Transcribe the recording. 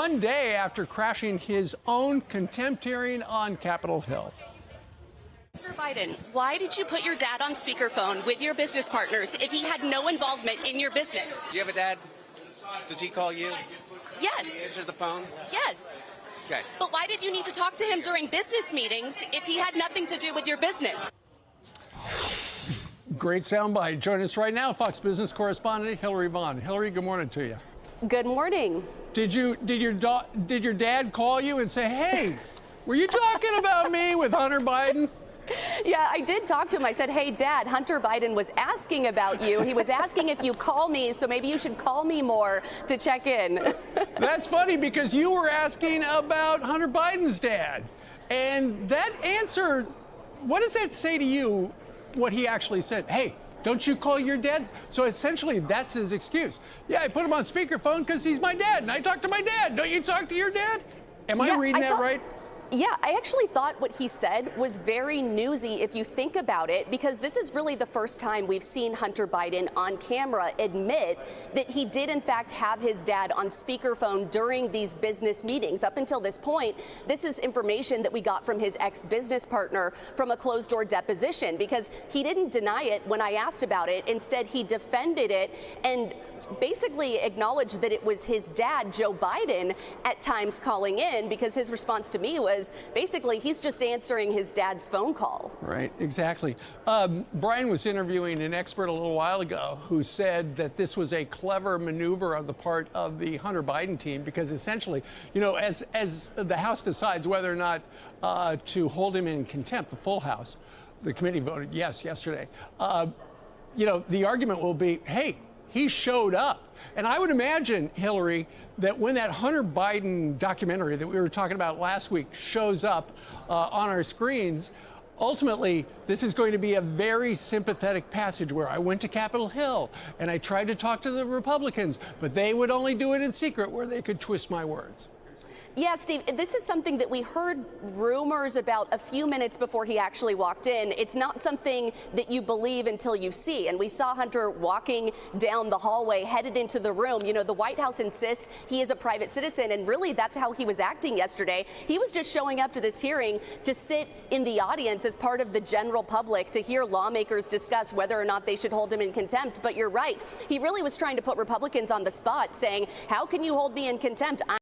One day after crashing his own contempt hearing on Capitol Hill. Mr. Biden, why did you put your dad on speakerphone with your business partners if he had no involvement in your business? Do you have a dad? Did he call you? Yes. Answer the phone? Yes. Okay. But why did you need to talk to him during business meetings if he had nothing to do with your business? Great soundbite. Join us right now, Fox Business correspondent Hillary Vaughn. Hillary, good morning to you. Good morning. Did your dad call you and say, "Hey, were you talking about me with Hunter Biden?" Yeah, I did talk to him. I said, "Hey, Dad, Hunter Biden was asking about you. He was asking if you call me, so maybe you should call me more to check in." That's funny because you were asking about Hunter Biden's dad. And that answer, what does that say to you, what he actually said? Hey, don't you call your dad? So essentially, that's his excuse. Yeah, I put him on speakerphone because he's my dad, and I talk to my dad. Don't you talk to your dad? Am I reading that right? Yeah, I actually thought what he said was very newsy if you think about it, because this is really the first time we've seen Hunter Biden on camera admit that he did in fact have his dad on speakerphone during these business meetings. Up until this point, this is information that we got from his ex-business partner from a closed-door deposition, because he didn't deny it when I asked about it. Instead, he defended it and basically acknowledged that it was his dad, Joe Biden, at times calling in, because his response to me was basically he's just answering his dad's phone call. Right, exactly. Brian was interviewing an expert a little while ago who said that this was a clever maneuver on the part of the Hunter Biden team, because essentially, you know, as the House decides whether or not to hold him in contempt, the full House, the committee voted yes yesterday, you know, the argument will be, hey, he showed up. And I would imagine, Hillary, that when that Hunter Biden documentary that we were talking about last week shows up on our screens, ultimately, this is going to be a very sympathetic passage where I went to Capitol Hill and I tried to talk to the Republicans, but they would only do it in secret where they could twist my words. Yeah, Steve, this is something that we heard rumors about a few minutes before he actually walked in. It's not something that you believe until you see. And we saw Hunter walking down the hallway, headed into the room. You know, the White House insists he is a private citizen, and really that's how he was acting yesterday. He was just showing up to this hearing to sit in the audience as part of the general public to hear lawmakers discuss whether or not they should hold him in contempt. But you're right. He really was trying to put Republicans on the spot, saying, how can you hold me in contempt?